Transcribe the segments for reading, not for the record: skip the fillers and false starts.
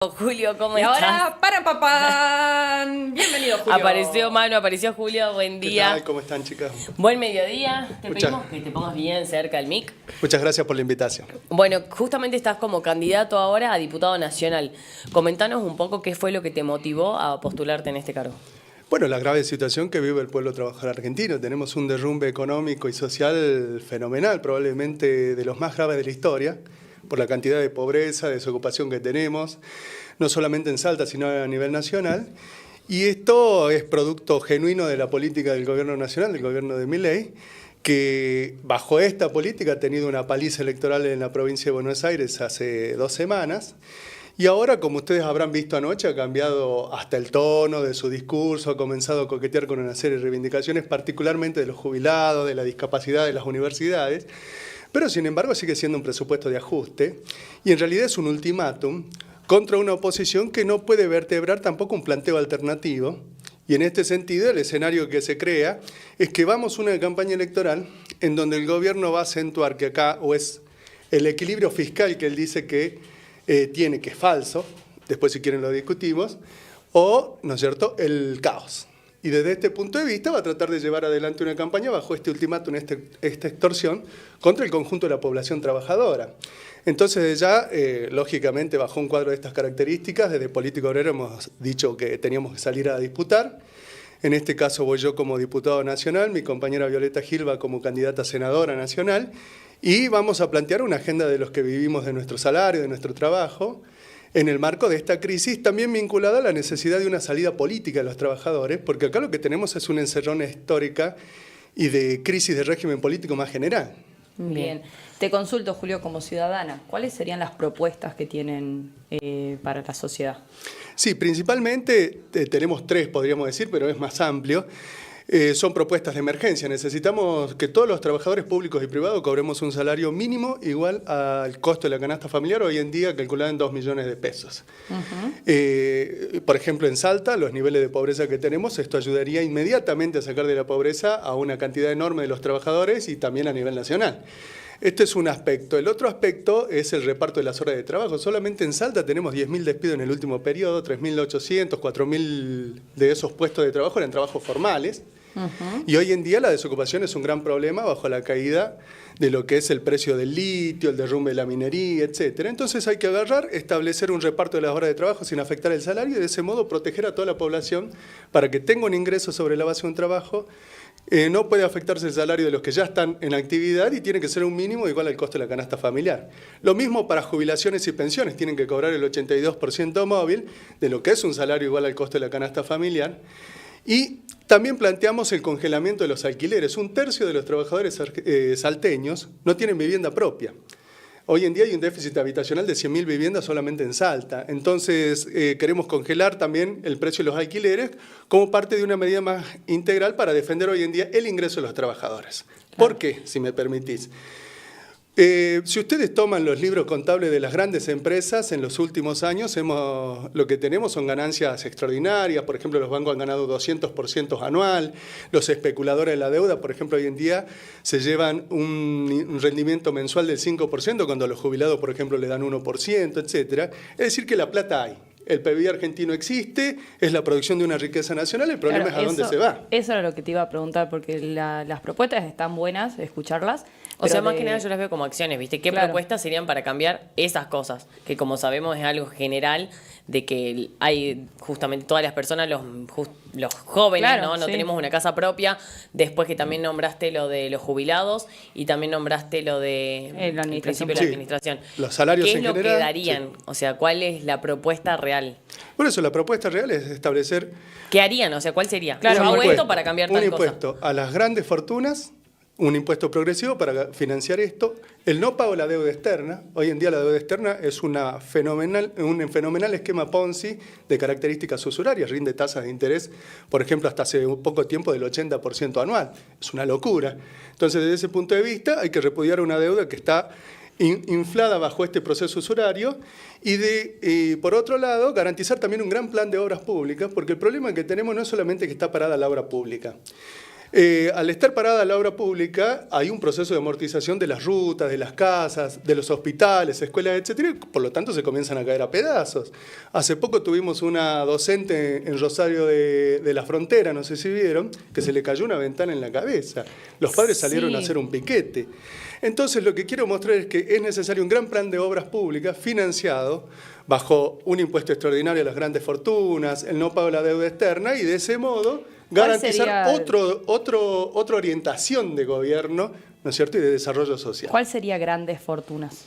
Julio, ¿cómo Y estás? ahora, para papá. Bienvenido, Julio. Apareció Manu, apareció Julio, buen ¿Qué día. tal? ¿Cómo están, chicas? Buen mediodía. Te Muchas- pedimos que te pongas bien cerca del mic. Muchas gracias por la invitación. Bueno, justamente estás como candidato ahora a diputado nacional. Comentanos un poco qué fue lo que te motivó a postularte en este cargo. Bueno, la grave situación que vive el pueblo trabajador argentino. Tenemos un derrumbe económico y social fenomenal, probablemente de los más graves de la historia, por la cantidad de pobreza, desocupación que tenemos, no solamente en Salta, sino a nivel nacional. Y esto es producto genuino de la política del gobierno nacional, del gobierno de Milei, que bajo esta política ha tenido una paliza electoral en la provincia de Buenos Aires hace 2 semanas. Y ahora, como ustedes habrán visto anoche, ha cambiado hasta el tono de su discurso, ha comenzado a coquetear con una serie de reivindicaciones, particularmente de los jubilados, de la discapacidad de las universidades, pero sin embargo sigue siendo un presupuesto de ajuste y en realidad es un ultimátum contra una oposición que no puede vertebrar tampoco un planteo alternativo. Y en este sentido, el escenario que se crea es que vamos a una campaña electoral en donde el gobierno va a acentuar que acá o es el equilibrio fiscal que él dice que tiene, que es falso, después si quieren lo discutimos, o, ¿no es cierto?, el caos. Y desde este punto de vista va a tratar de llevar adelante una campaña bajo este ultimátum, esta extorsión, contra el conjunto de la población trabajadora. Entonces ya, lógicamente, bajo un cuadro de estas características, desde Político Obrero hemos dicho que teníamos que salir a disputar. En este caso voy yo como diputado nacional, mi compañera Violeta Gil va como candidata a senadora nacional, y vamos a plantear una agenda de los que vivimos de nuestro salario, de nuestro trabajo, en el marco de esta crisis, también vinculada a la necesidad de una salida política de los trabajadores, porque acá lo que tenemos es una encerrona histórica y de crisis de régimen político más general. Bien. Te consulto, Julio, como ciudadana. ¿Cuáles serían las propuestas que tienen para la sociedad? Sí, principalmente tenemos 3, podríamos decir, pero es más amplio. Son propuestas de emergencia. Necesitamos que todos los trabajadores públicos y privados cobremos un salario mínimo igual al costo de la canasta familiar, hoy en día calculado en 2 millones de pesos. Por ejemplo, en Salta, los niveles de pobreza que tenemos, esto ayudaría inmediatamente a sacar de la pobreza a una cantidad enorme de los trabajadores y también a nivel nacional. Este es un aspecto. El otro aspecto es el reparto de las horas de trabajo. Solamente en Salta tenemos 10.000 despidos en el último periodo, 3.800, 4.000 de esos puestos de trabajo eran trabajos formales. Y hoy en día la desocupación es un gran problema bajo la caída de lo que es el precio del litio, el derrumbe de la minería, etc. Entonces hay que establecer un reparto de las horas de trabajo sin afectar el salario y de ese modo proteger a toda la población para que tenga un ingreso sobre la base de un trabajo. No puede afectarse el salario de los que ya están en actividad y tiene que ser un mínimo igual al costo de la canasta familiar. Lo mismo para jubilaciones y pensiones, tienen que cobrar el 82% móvil de lo que es un salario igual al costo de la canasta familiar. Y también planteamos el congelamiento de los alquileres. 1/3 de los trabajadores salteños no tienen vivienda propia. Hoy en día hay un déficit habitacional de 100.000 viviendas solamente en Salta. Entonces queremos congelar también el precio de los alquileres como parte de una medida más integral para defender hoy en día el ingreso de los trabajadores. ¿Por qué, si me permitís? Si ustedes toman los libros contables de las grandes empresas, en los últimos años lo que tenemos son ganancias extraordinarias. Por ejemplo, los bancos han ganado 200% anual. Los especuladores de la deuda, por ejemplo, hoy en día se llevan un rendimiento mensual del 5%, cuando a los jubilados, por ejemplo, le dan 1%, etc. Es decir, que la plata hay. El PBI argentino existe, es la producción de una riqueza nacional, el problema es a dónde se va. Eso era lo que te iba a preguntar, porque las propuestas están buenas, escucharlas. O sea, más que nada yo las veo como acciones, ¿viste? ¿Qué propuestas serían para cambiar esas cosas? Que como sabemos es algo general de que hay justamente todas las personas, los jóvenes, Claro, ¿no? No sí. tenemos una casa propia. Después que también nombraste lo de los jubilados y también nombraste lo de La administración. el principio de la administración. Los salarios ¿Qué es en lo que general, darían? sí. O sea, ¿cuál es la propuesta real? Por eso la propuesta real es establecer ¿Qué harían? O sea, ¿cuál sería? Claro, Yo un hago impuesto, esto para cambiar tal un cosa. impuesto a las grandes fortunas, un impuesto progresivo para financiar esto, el no pago de la deuda externa. Hoy en día la deuda externa es un fenomenal esquema Ponzi de características usurarias, rinde tasas de interés, por ejemplo, hasta hace un poco tiempo del 80% anual. Es una locura. Entonces, desde ese punto de vista, hay que repudiar una deuda que está inflada bajo este proceso usurario y por otro lado, garantizar también un gran plan de obras públicas, porque el problema que tenemos no es solamente que está parada la obra pública. Al estar parada la obra pública, hay un proceso de amortización de las rutas, de las casas, de los hospitales, escuelas, etcétera, y por lo tanto se comienzan a caer a pedazos. Hace poco tuvimos una docente en Rosario de la Frontera, no sé si vieron, que se le cayó una ventana en la cabeza. Los padres salieron a hacer un piquete. Entonces, lo que quiero mostrar es que es necesario un gran plan de obras públicas financiado bajo un impuesto extraordinario a las grandes fortunas, el no pago de la deuda externa, y de ese modo garantizar otra orientación de gobierno, ¿no es cierto?, y de desarrollo social. ¿Cuál sería grandes fortunas?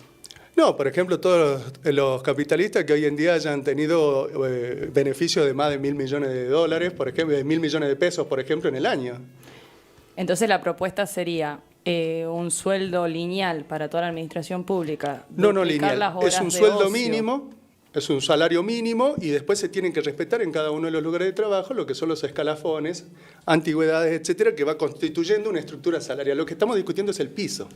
No, por ejemplo, todos los capitalistas que hoy en día hayan tenido beneficios de más de $1.000 millones, por ejemplo, de $1.000 millones de pesos, por ejemplo, en el año. Entonces la propuesta sería un sueldo lineal para toda la administración pública. No lineal, es un sueldo mínimo. Es un salario mínimo y después se tienen que respetar en cada uno de los lugares de trabajo lo que son los escalafones, antigüedades, etcétera, que va constituyendo una estructura salarial. Lo que estamos discutiendo es el piso.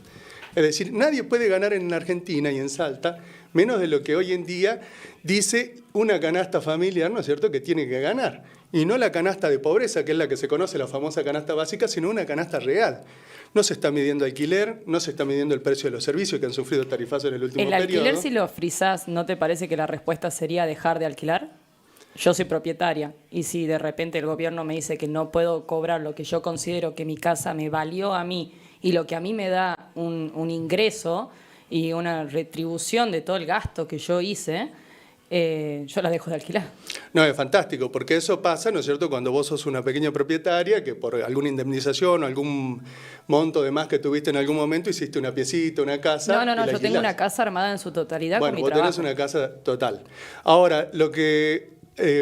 Es decir, nadie puede ganar en Argentina y en Salta menos de lo que hoy en día dice una canasta familiar, ¿no es cierto?, que tiene que ganar. Y no la canasta de pobreza, que es la que se conoce, la famosa canasta básica, sino una canasta real. No se está midiendo alquiler, no se está midiendo el precio de los servicios que han sufrido tarifazos en el último periodo. ¿El alquiler, si lo frisás, no te parece que la respuesta sería dejar de alquilar? Yo soy propietaria y si de repente el gobierno me dice que no puedo cobrar lo que yo considero que mi casa me valió a mí y lo que a mí me da un ingreso y una retribución de todo el gasto que yo hice, yo la dejo de alquilar. No, es fantástico, porque eso pasa, ¿no es cierto?, cuando vos sos una pequeña propietaria que por alguna indemnización o algún monto de más que tuviste en algún momento hiciste una piecita, una casa. No, yo tengo una casa armada en su totalidad con mi trabajo. Bueno, vos tenés una casa total. Ahora, lo que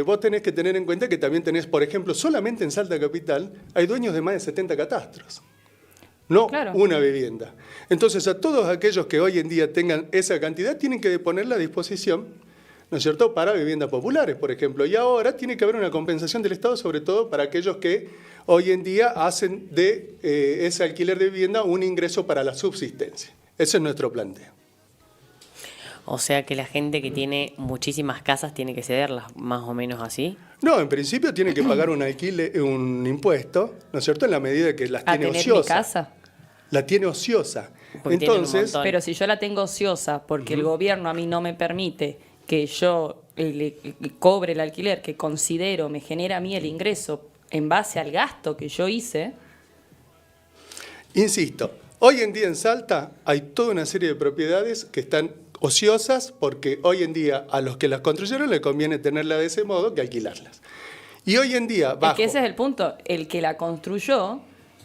vos tenés que tener en cuenta es que también tenés, por ejemplo, solamente en Salta Capital hay dueños de más de 70 catastros. No una vivienda. Entonces, a todos aquellos que hoy en día tengan esa cantidad tienen que ponerla a disposición, ¿no es cierto?, para viviendas populares, por ejemplo. Y ahora tiene que haber una compensación del Estado, sobre todo para aquellos que hoy en día hacen de ese alquiler de vivienda un ingreso para la subsistencia. Ese es nuestro planteo. O sea que la gente que tiene muchísimas casas tiene que cederlas, más o menos así. No, en principio tiene que pagar un impuesto, ¿no es cierto?, en la medida que las tiene ociosas. ¿A tener mi casa? La tiene ociosa. Porque entonces, pero si yo la tengo ociosa porque el gobierno a mí no me permite que yo le cobre el alquiler que considero me genera a mí el ingreso en base al gasto que yo hice. Insisto, hoy en día en Salta hay toda una serie de propiedades que están ociosas porque hoy en día a los que las construyeron le conviene tenerla de ese modo que alquilarlas. Y hoy en día, bajo... Es que ese es el punto. El que la construyó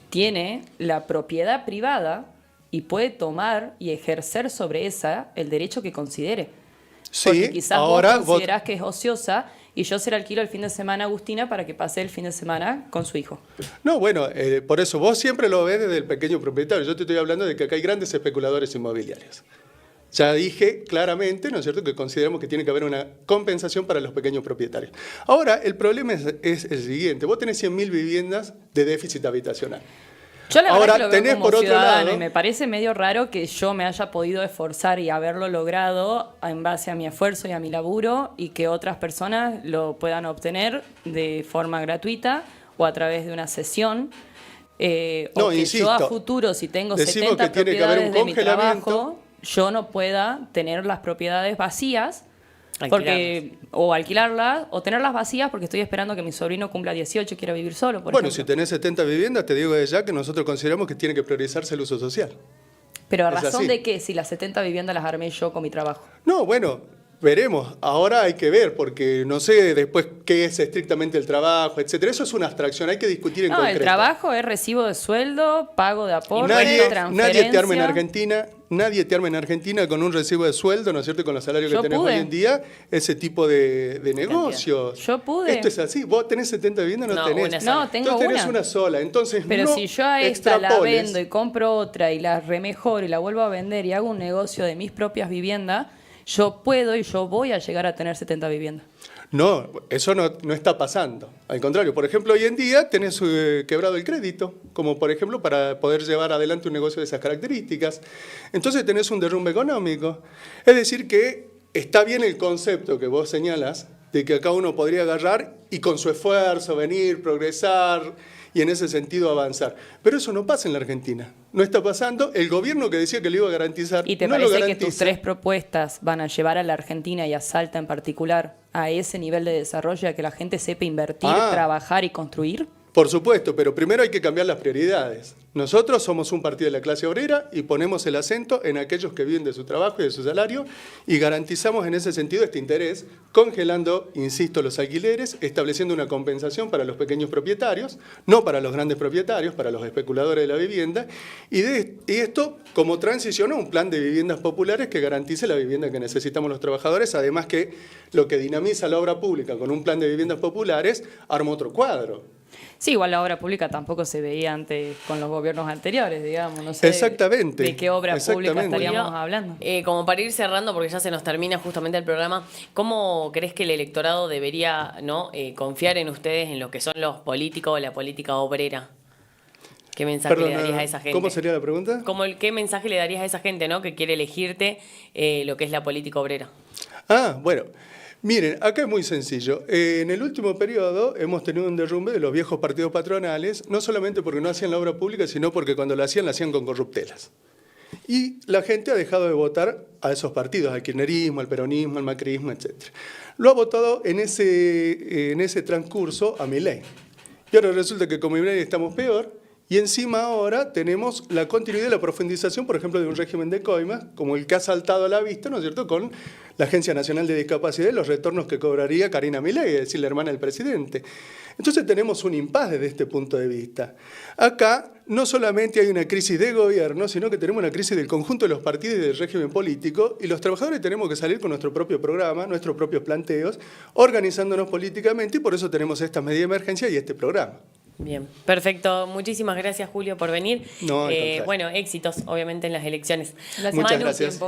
tiene la propiedad privada y puede tomar y ejercer sobre esa el derecho que considere. Porque sí, quizás ahora vos considerás que es ociosa y yo se la alquilo el fin de semana a Agustina para que pase el fin de semana con su hijo. No, bueno, por eso vos siempre lo ves desde el pequeño propietario. Yo te estoy hablando de que acá hay grandes especuladores inmobiliarios. Ya dije claramente, ¿no es cierto?, que consideramos que tiene que haber una compensación para los pequeños propietarios. Ahora, el problema es el siguiente. Vos tenés 100.000 viviendas de déficit habitacional. Yo la verdad Ahora, que lo veo tenés como por otro ciudadano lado, y me parece medio raro que yo me haya podido esforzar y haberlo logrado en base a mi esfuerzo y a mi laburo y que otras personas lo puedan obtener de forma gratuita o a través de una sesión. O que insisto, yo a futuro, si tengo decimos 70 que tiene que haber un propiedades de mi congelamiento. trabajo, yo no pueda tener las propiedades vacías o alquilarlas o tenerlas vacías porque estoy esperando que mi sobrino cumpla 18 y quiera vivir solo, por ejemplo. Si tenés 70 viviendas, te digo desde ya que nosotros consideramos que tiene que priorizarse el uso social. Pero ¿a Es razón así. de qué? Si las 70 viviendas las armé yo con mi trabajo. No, bueno, veremos. Ahora hay que ver, porque no sé después qué es estrictamente el trabajo, etcétera. Eso es una abstracción, hay que discutir en concreto. El trabajo es recibo de sueldo, pago de aporte, Nadie transferencia. te arma en Argentina con un recibo de sueldo, ¿no es cierto?, con los salarios que tenés hoy en día, ese tipo de negocios. Yo pude. Esto es así. ¿Vos tenés 70 viviendas? No tenés. No, tengo Entonces tenés una. una sola. Entonces, Pero no si yo a esta la extrapoles. vendo y compro otra y la remejoro y la vuelvo a vender y hago un negocio de mis propias viviendas, yo puedo y yo voy a llegar a tener 70 viviendas. No, eso no está pasando. Al contrario, por ejemplo, hoy en día tenés quebrado el crédito, como por ejemplo para poder llevar adelante un negocio de esas características. Entonces tenés un derrumbe económico. Es decir que está bien el concepto que vos señalás, de que acá uno podría agarrar y con su esfuerzo venir, progresar y en ese sentido avanzar. Pero eso no pasa en la Argentina. No está pasando. El gobierno que decía que lo iba a garantizar ¿Y te no lo parece que garantiza. tus 3 propuestas van a llevar a la Argentina y a Salta en particular a ese nivel de desarrollo, a que la gente sepa invertir, trabajar y construir? Por supuesto, pero primero hay que cambiar las prioridades. Nosotros somos un partido de la clase obrera y ponemos el acento en aquellos que viven de su trabajo y de su salario y garantizamos en ese sentido este interés, congelando, insisto, los alquileres, estableciendo una compensación para los pequeños propietarios, no para los grandes propietarios, para los especuladores de la vivienda, y esto como transición a un plan de viviendas populares que garantice la vivienda que necesitamos los trabajadores, además que lo que dinamiza la obra pública con un plan de viviendas populares arma otro cuadro. Sí, igual la obra pública tampoco se veía antes con los gobiernos anteriores, digamos. No sé Exactamente. de qué obra pública estaríamos hablando. Como para ir cerrando, porque ya se nos termina justamente el programa, ¿cómo crees que el electorado debería confiar en ustedes, en lo que son los políticos o la política obrera? ¿Qué mensaje le darías a esa gente? ¿Cómo sería la pregunta? ¿Qué mensaje le darías a esa gente, que quiere elegirte lo que es la política obrera? Bueno. Miren, acá es muy sencillo. En el último periodo hemos tenido un derrumbe de los viejos partidos patronales, no solamente porque no hacían la obra pública, sino porque cuando la hacían con corruptelas. Y la gente ha dejado de votar a esos partidos, al kirchnerismo, al peronismo, al macrismo, etc. Lo ha votado en ese transcurso a Milei. Y ahora resulta que con Milei estamos peor. Y encima ahora tenemos la continuidad y la profundización, por ejemplo, de un régimen de coimas, como el que ha saltado a la vista, ¿no es cierto?, con la Agencia Nacional de Discapacidad y los retornos que cobraría Karina Milei, es decir, la hermana del presidente. Entonces tenemos un impasse desde este punto de vista. Acá no solamente hay una crisis de gobierno, sino que tenemos una crisis del conjunto de los partidos y del régimen político, y los trabajadores tenemos que salir con nuestro propio programa, nuestros propios planteos, organizándonos políticamente, y por eso tenemos estas medidas de emergencia y este programa. Bien, perfecto. Muchísimas gracias, Julio, por venir. No, Bueno, éxitos, obviamente, en las elecciones. Muchas gracias.